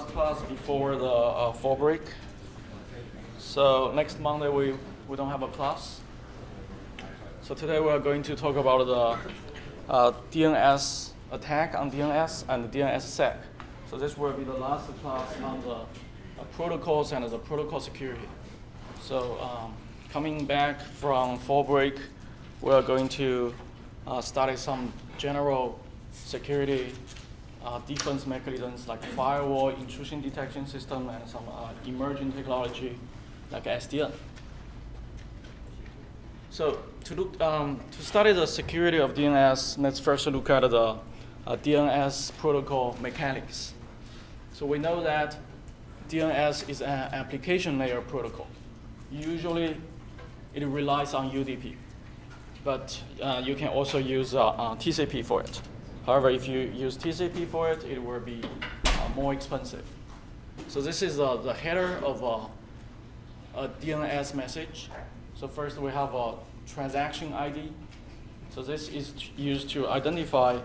last class before the fall break. So next Monday we don't have a class. So today we are going to talk about the DNS attack on DNS and DNSSEC. So this will be the last class on the protocols and the protocol security. So coming back from fall break, we are going to study some general security defense mechanisms like firewall, intrusion detection system, and some emerging technology like SDN. So to study the security of DNS, let's first look at the DNS protocol mechanics. So we know that DNS is an application layer protocol. Usually it relies on UDP, but you can also use TCP for it. However, if you use TCP for it, it will be more expensive. So this is the header of a DNS message. So first we have a transaction ID. So this is used to identify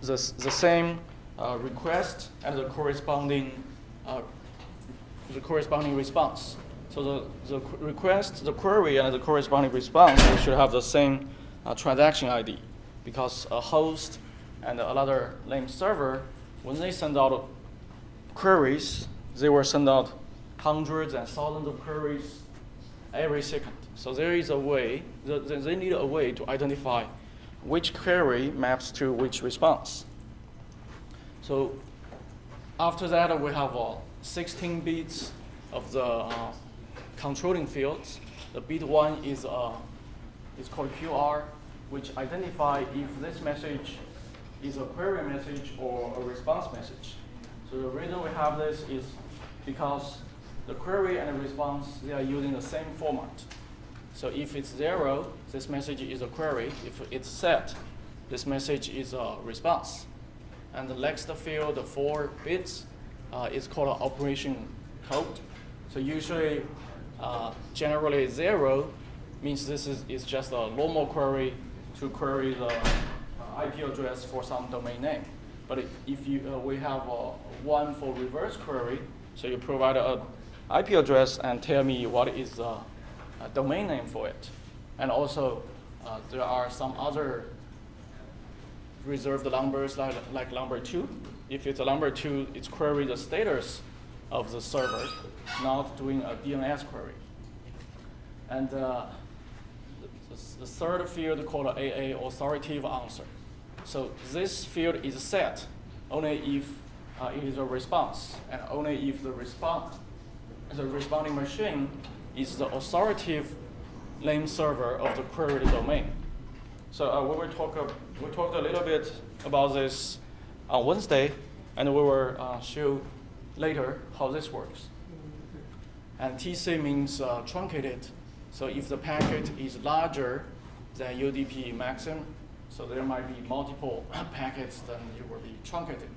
the same request and the corresponding response. So the request, the query, and the corresponding response should have the same transaction ID, because a host and another named server, when they send out queries, they will send out hundreds and thousands of queries every second. So there is a way, they need a way to identify which query maps to which response. So after that, we have 16 bits of the controlling fields. The bit 1 is called QR, which identify if this message is a query message or a response message. So the reason we have this is because the query and the response, they are using the same format. So if it's 0, this message is a query. If it's set, this message is a response. And the next field, the 4 bits, is called an operation code. So usually, generally 0 means this is just a normal query to query the IP address for some domain name. But if we have 1 for reverse query, so you provide an IP address and tell me what is the domain name for it. And also, there are some other reserved numbers like number 2. If it's a number 2, it's query the status of the server, not doing a DNS query. And the third field called AA, authoritative answer. So this field is set only if it is a response, and only if the responding machine is the authoritative name server of the queried domain. So we talked a little bit about this on Wednesday, and we will show later how this works. And TC means truncated. So if the packet is larger than UDP maximum, so there might be multiple packets, then it will be truncated.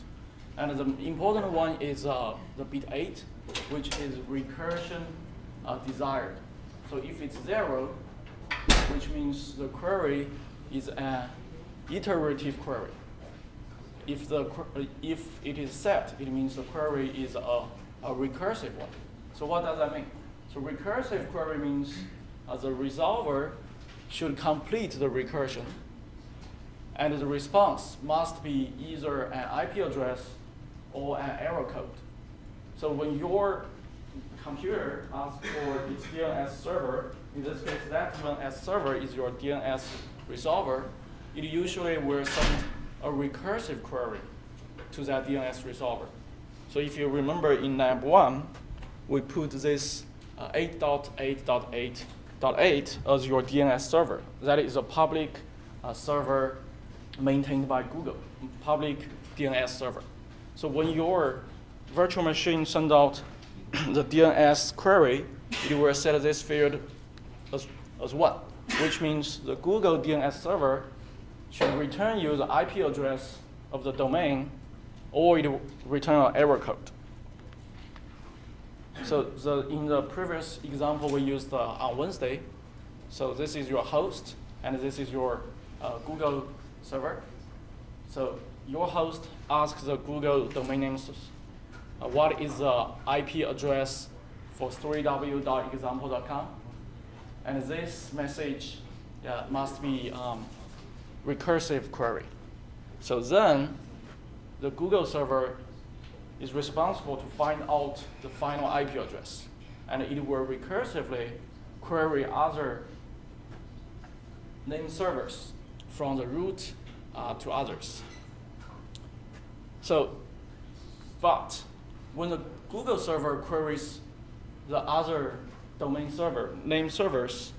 And the important one is the bit 8, which is recursion desired. So if it's 0, which means the query is an iterative query. If it is set, it means the query is a recursive one. So what does that mean? So recursive query means the resolver should complete the recursion, and the response must be either an IP address or an error code. So when your computer asks for its DNS server, in this case, that DNS server is your DNS resolver, it usually will send a recursive query to that DNS resolver. So if you remember in lab 1, we put this 8.8.8.8 as your DNS server. That is a public server maintained by Google, public DNS server. So when your virtual machine sends out the DNS query, it will set this field as 1, which means the Google DNS server should return you the IP address of the domain, or it will return an error code. So in the previous example we used on Wednesday, so this is your host, and this is your Google server. So your host asks the Google domain name, what is the IP address for 3w.example.com, and this message must be recursive query. So then the Google server is responsible to find out the final IP address, and it will recursively query other name servers from the root to others. So, but when the Google server queries the other domain server, name servers,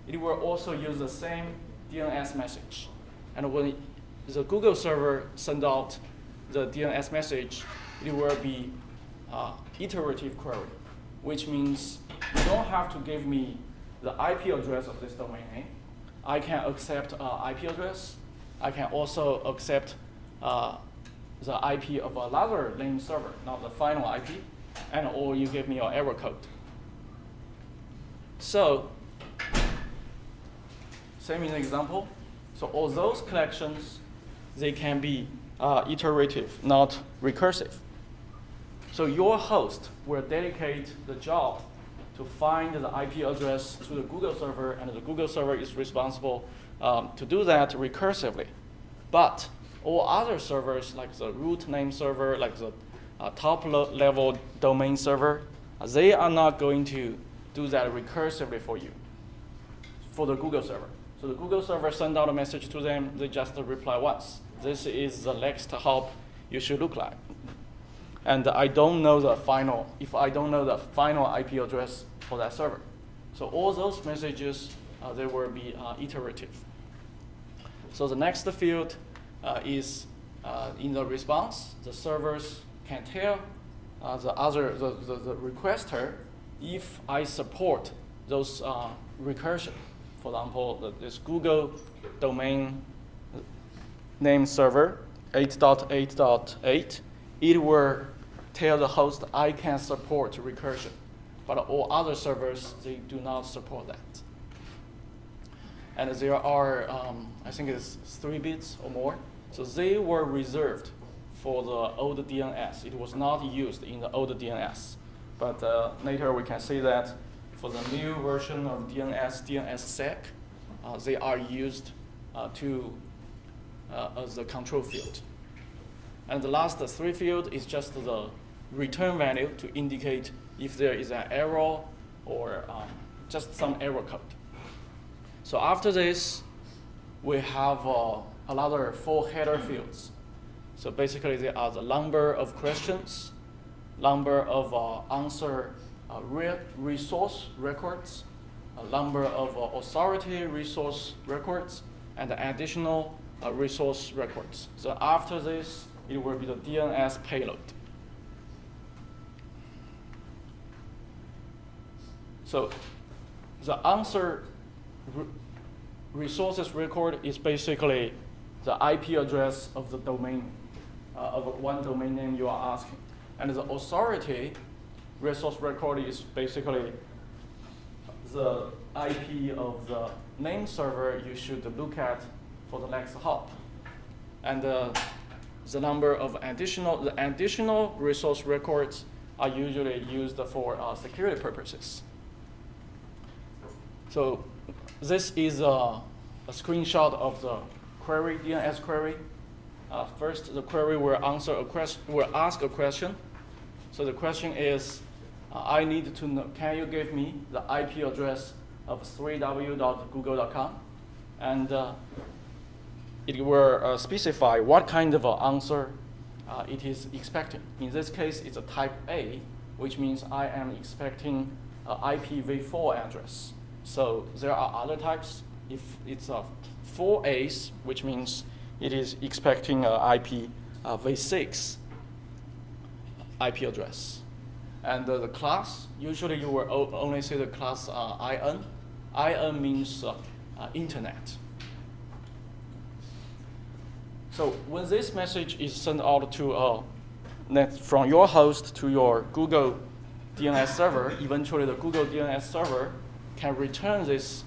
it will also use the same DNS message. And when the Google server sends out the DNS message, it will be iterative query, which means you don't have to give me the IP address of this domain name. I can accept IP address. I can also accept the IP of another name server, not the final IP, and or you give me your error code. So, same in the example. So all those collections, they can be iterative, not recursive. So your host will dedicate the job to find the IP address to the Google server, and the Google server is responsible to do that recursively. But all other servers, like the root name server, like the top level domain server, they are not going to do that recursively for you, for the Google server. So the Google server sends out a message to them, they just reply once. This is the next hop you should look like. And I don't know the final, if I don't know the final IP address for that server. So all those messages, they will be iterative. So the next field is in the response, the servers can tell the requester if I support those recursion. For example, this Google domain name server 8.8.8, it will tell the host I can support recursion, but all other servers, they do not support that. And there are, I think it's 3 bits or more. So they were reserved for the old DNS. It was not used in the old DNS. But later we can see that for the new version of DNS, DNSSEC, they are used as the control field. And the last 3 field is just the return value to indicate if there is an error or just some error code. So after this, we have another 4 header fields. So basically, they are the number of questions, number of answer resource records, a number of authority resource records, and additional resource records. So after this, it will be the DNS payload. So the answer resources record is basically the IP address of the domain, of one domain name you are asking. And the authority resource record is basically the IP of the name server you should look at for the next hop. And the number of additional resource records are usually used for security purposes. So this is a screenshot of the query, DNS query. First, the query will answer a question, will ask a question. So the question is, I need to know, can you give me the IP address of 3w.google.com? And it will specify what kind of answer it is expecting. In this case, it's a type A, which means I am expecting an IPv4 address. So there are other types. If it's a 4As, which means it is expecting an IPv6 IP address. And the class, usually you will only see the class IN. IN means internet. So when this message is sent out to from your host to your Google DNS server, eventually the Google DNS server can return this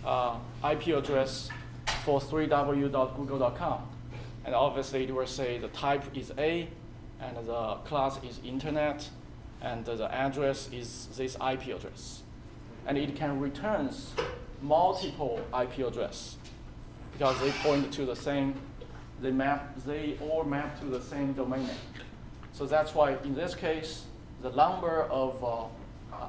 IP address for 3w.google.com. And obviously, it will say the type is A, and the class is internet, and the address is this IP address. And it can return multiple IP address because they point to the same, they all map to the same domain name. So that's why in this case, the number of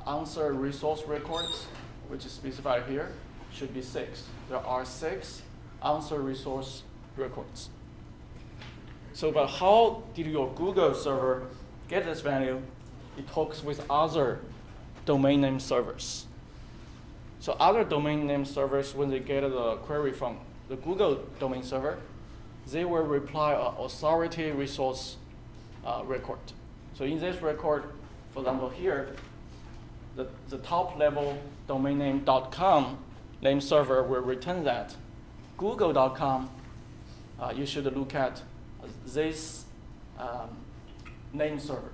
answer resource records, which is specified here, should be 6. There are 6 answer resource records. So, but how did your Google server get this value? It talks with other domain name servers. So other domain name servers, when they get the query from the Google domain server, they will reply an authority resource record. So in this record, for example here, the top level domain name .com name server will return that. Google.com, you should look at this name server.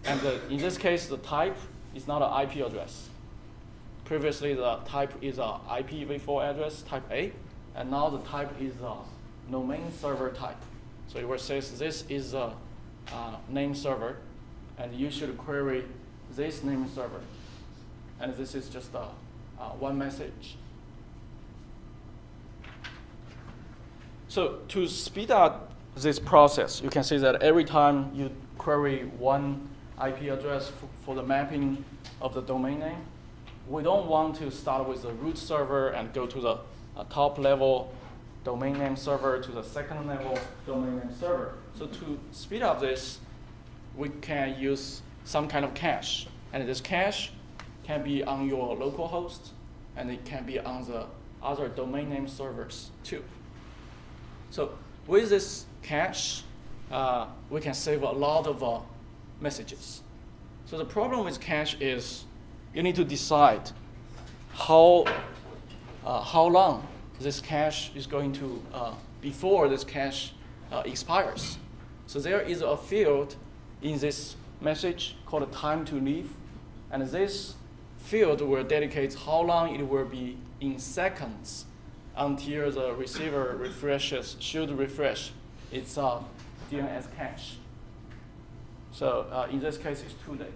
And in this case, the type is not an IP address. Previously, the type is an IPv4 address, type A, and now the type is a domain server type. So it will say this is a name server, and you should query this name server. And this is just one message. So to speed up this process, you can see that every time you query one IP address for the mapping of the domain name, we don't want to start with the root server and go to the top level domain name server to the second level domain name server. So to speed up this, we can use some kind of cache. And this cache can be on your local host, and it can be on the other domain name servers too. So with this cache, we can save a lot of messages. So the problem with cache is you need to decide how long this cache is going to, before this cache expires. So there is a field in this message called time to leave, and this field will dedicate how long it will be in seconds until the receiver should refresh its DNS cache. So in this case, it's 2 days.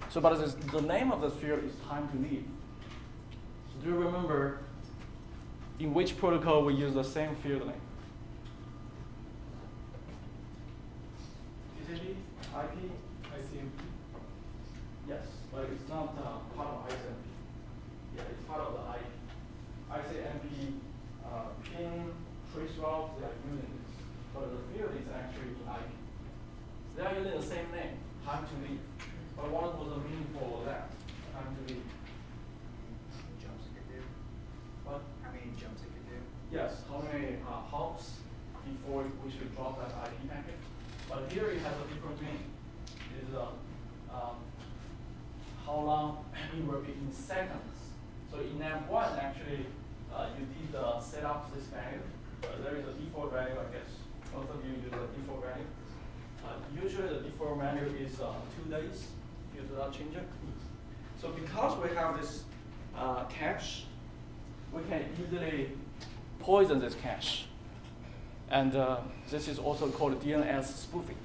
So, but the name of the field is time to leave. So do you remember in which protocol we use the same field name? TCP, IP, ICMP? Yes, but it's not part of ICMP. Yeah, it's part of the IP. ICMP, pin, trace route, they are using this. But the field is actually in IP. They are using the same name, time to leave. But what was the meaning for that? Time to leave. Jumps it could do? What? How many jumps it could do? Yes, how many hops before we should drop that IP packet. But here it has a different meaning. It is how long it will be in seconds. So in AMP1, actually, you did set up this value. There is a default value, I guess. Most of you use the default value. Usually the default value is 2 days. You do not change it. So because we have this cache, we can easily poison this cache. And this is also called DNS spoofing.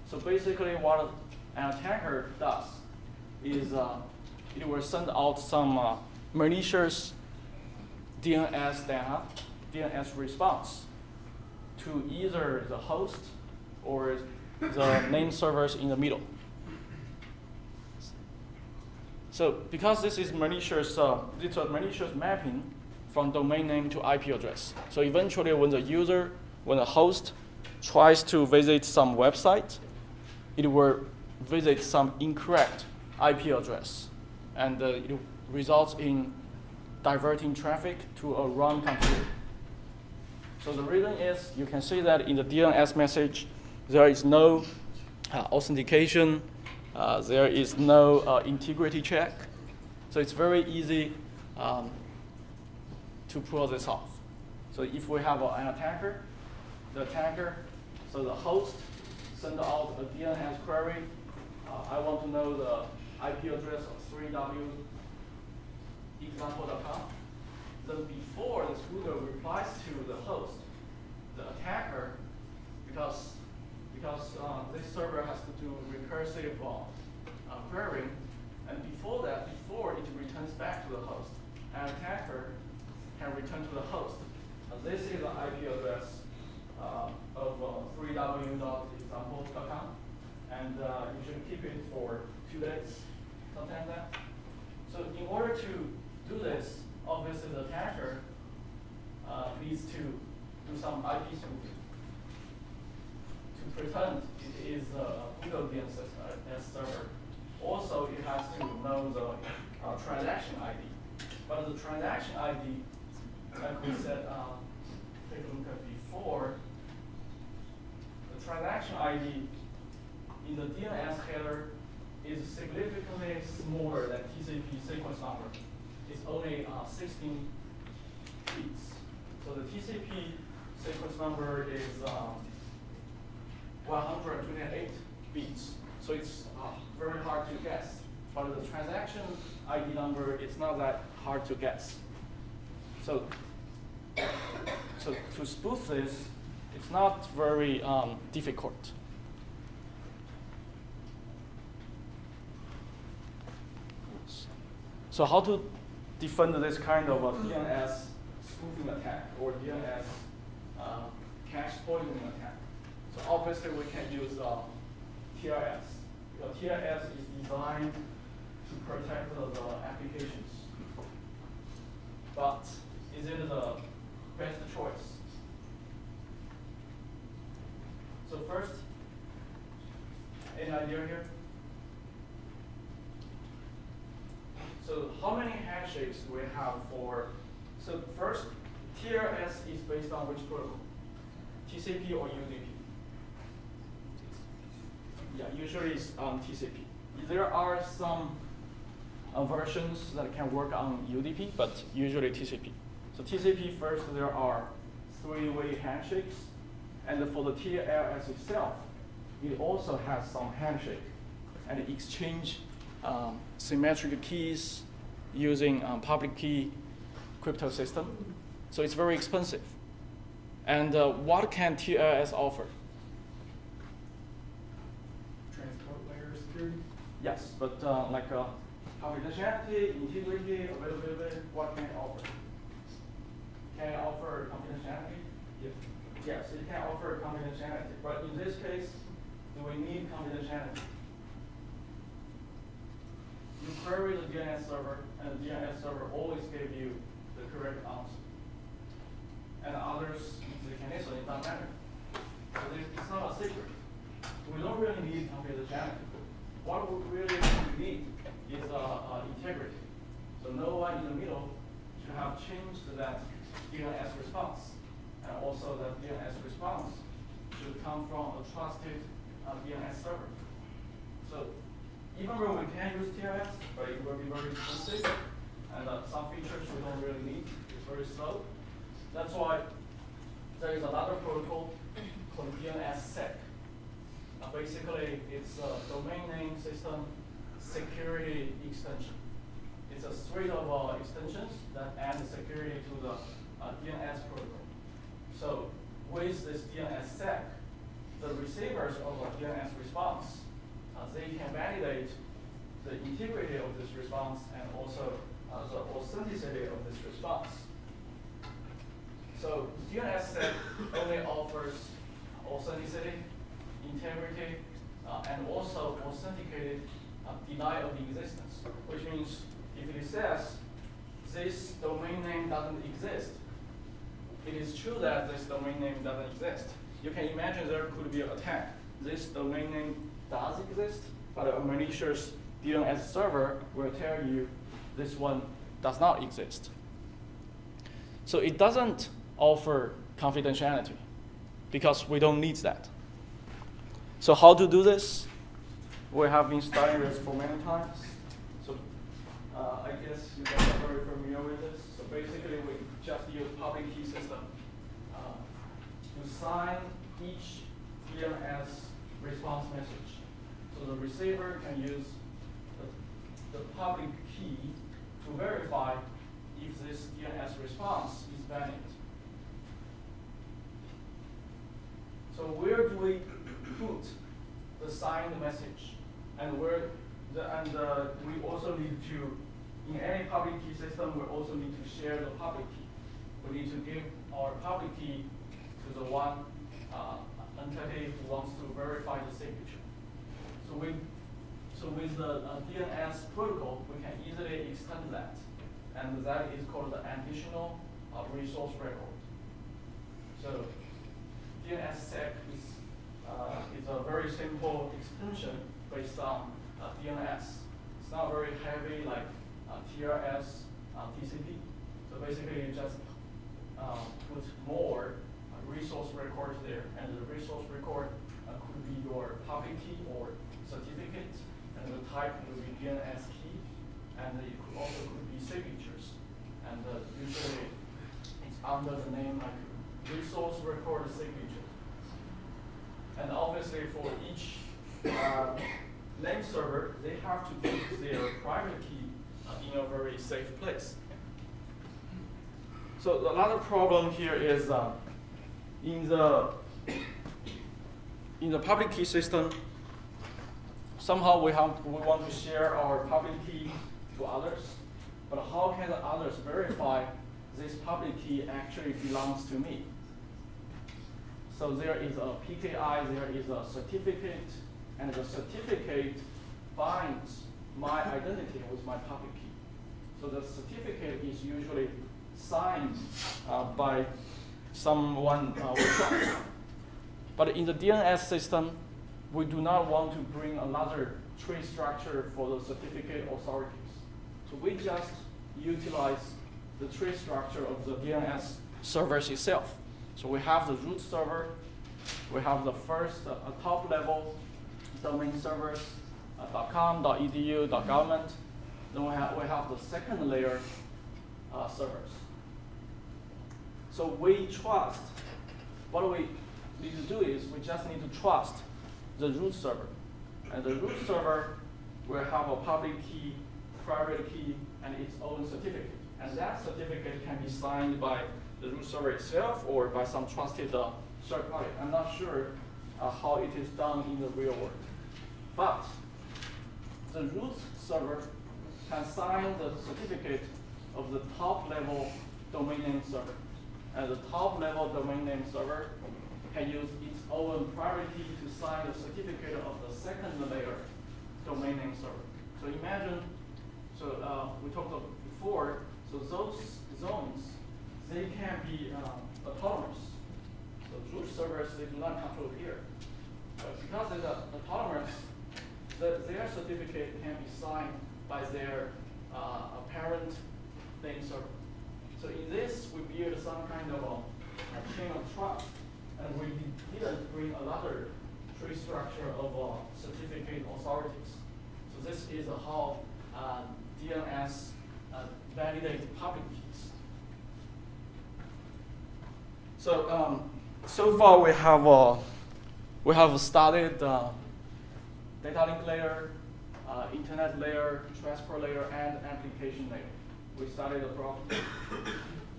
So basically what an attacker does is it will send out some malicious DNS data, DNS response to either the host or the name servers in the middle. So because this is malicious, it's a malicious mapping from domain name to IP address. So eventually when the host tries to visit some website, it will visit some incorrect IP address. And it results in diverting traffic to a wrong computer. So the reason is, you can see that in the DNS message, there is no authentication, there is no integrity check. So it's very easy to pull this off. So if we have an attacker, so the host send out a DNS query. I want to know the IP address of 3w example.com. Then before this Google replies to the host, the because this server has to do recursive querying, and before it returns back to the host, an attacker can return to the host. This is the IP address of 3w.example.com, and you should keep it for 2 days, something like that. So in order to do this, obviously the attacker needs to do some IP spoofing to pretend it is a real DNS server. Also, it has to know the transaction ID. But the transaction ID, like we said, take a look at before, the transaction ID in the DNS header is significantly smaller than TCP sequence number. It's only 16 bits. So the TCP sequence number is 128 bits. So it's very hard to guess. But the transaction ID number, it's not that hard to guess. So to spoof this, it's not very difficult. So how to defend this kind of a DNS spoofing attack or DNS cache poisoning attack? So obviously we can use TLS. Because TLS is designed to protect the applications. But is it the best choice? So first, any idea here? So how many handshakes do we have for? So first, TLS is based on which protocol? TCP or UDP? Yeah, usually it's TCP. There are some versions that can work on UDP, but usually TCP. So TCP first, there are 3-way handshakes, and for the TLS itself, it also has some handshake and exchange symmetric keys using public key crypto system. So it's very expensive. And what can TLS offer? Transport layer security? Yes, but like confidentiality, integrity, availability, what can it offer? Can it offer confidentiality? Yes, it can offer confidentiality. But in this case, do we need confidentiality? You query the DNS server, and the DNS server always gives you the correct answer. And others, they can answer, it doesn't matter. So it's not a secret. We don't really need confidentiality. What we really need is integrity. So no one in the middle should have changed that DNS response. And also that DNS response should come from a trusted DNS server. So even though we can use TLS, but it will be very expensive, and some features we don't really need. It's very slow. That's why there is another protocol called DNSSEC. Basically, it's a domain name system security extension. It's a suite of extensions that add security to the DNS protocol. So with this DNSSEC, the receivers of a DNS response, they can validate the integrity of this response and also the authenticity of this response. So DNSSEC only offers authenticity, integrity, and also authenticated denial of existence, which means if it says this domain name doesn't exist, it is true that this domain name doesn't exist. You can imagine there could be an attack. This domain name does exist, but a malicious DNS server will tell you this one does not exist. So it doesn't offer confidentiality because we don't need that. So how to do this? We have been studying this for many times. So I guess you guys are very familiar with this. So basically, we just use public key system to sign each DNS response message. So the receiver can use the public key to verify if this DNS response is valid. So where do share the public key. We need to give our public key to the one entity who wants to verify the signature. So with the DNS protocol, we can easily extend that, and that is called the additional resource record. So DNSSEC is a very simple extension based on DNS. It's not very heavy like TRS, TCP. So basically, you just put more resource records there, and the resource record could be your public key or certificate, and the type will be DNS key, and it could also could be signatures, and usually it's under the name like resource record signature. And obviously, for each name server, they have to keep their private key in a very safe place. So another problem here is in the public key system, somehow we want to share our public key to others, but how can the others verify this public key actually belongs to me? So there is a PKI, there is a certificate, and the certificate binds my identity with my public key. So the certificate is usually signed by someone we trust. But in the DNS system, we do not want to bring another tree structure for the certificate authorities. So we just utilize the tree structure of the DNS servers itself. So we have the root server, we have the first top level domain servers, .com, .edu, .government. Then we have the second layer servers. So we trust, what we need to do is we just need to trust the root server. And the root server will have a public key, private key, and its own certificate. And that certificate can be signed by the root server itself or by some trusted third party. I'm not sure how it is done in the real world. But the root server can sign the certificate of the top level domain name server. And the top level domain name server can use its own private key to sign the certificate of the second layer domain name server. So imagine, we talked about before, so those zones, they can be autonomous. So root servers, they do not control here. But because they're autonomous, their certificate can be signed by their parent name server. So in this, we build some kind of a chain of trust, and we didn't bring another tree structure of certificate authorities. So this is how DNS validate public keys. So so far we have studied data link layer, internet layer, transport layer, and application layer. We studied the problem.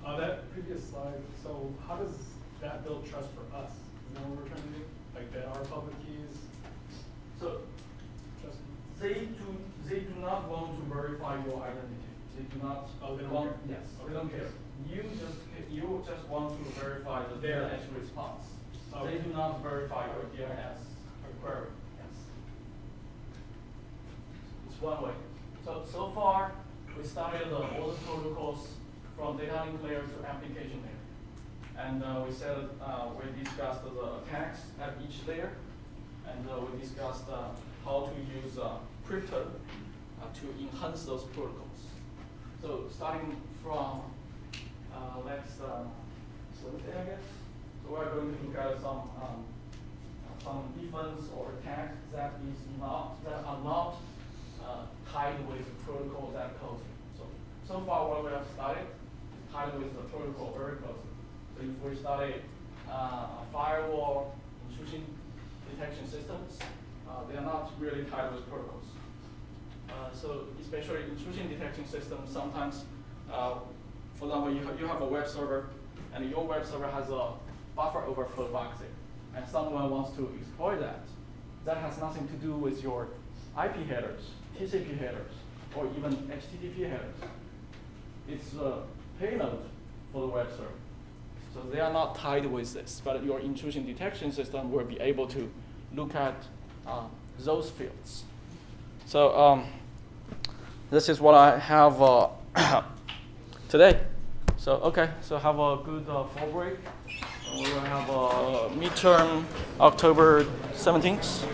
That previous slide, so how does that build trust for us? Is that what we're trying to do? Like that our public keys? So Just they do not want to verify your identity. They do not they don't want, care. yes, Okay. they don't care. You just want to verify the DNS response. Okay. They do not verify your DNS query. Yes. It's one way. So far we studied all the protocols from data link layer to application layer. And we discussed the attacks at each layer, and we discussed how to use crypto to enhance those protocols. So starting from next Wednesday, I guess. So we're going to look at some defense or attack that are not tied with the protocol that closely. So far what we have studied is tied with the protocol very closely. So if we study firewall intrusion detection systems, they are not really tied with protocols. So especially intrusion detection systems, sometimes, for example, you have a web server, and your web server has a buffer overflow bug there, and someone wants to exploit that. That has nothing to do with your IP headers, TCP headers, or even HTTP headers. It's payload for the web server. So they are not tied with this, but your intrusion detection system will be able to look at those fields. So this is what I have today. So okay, so have a good fall break. We will have a midterm October 17th.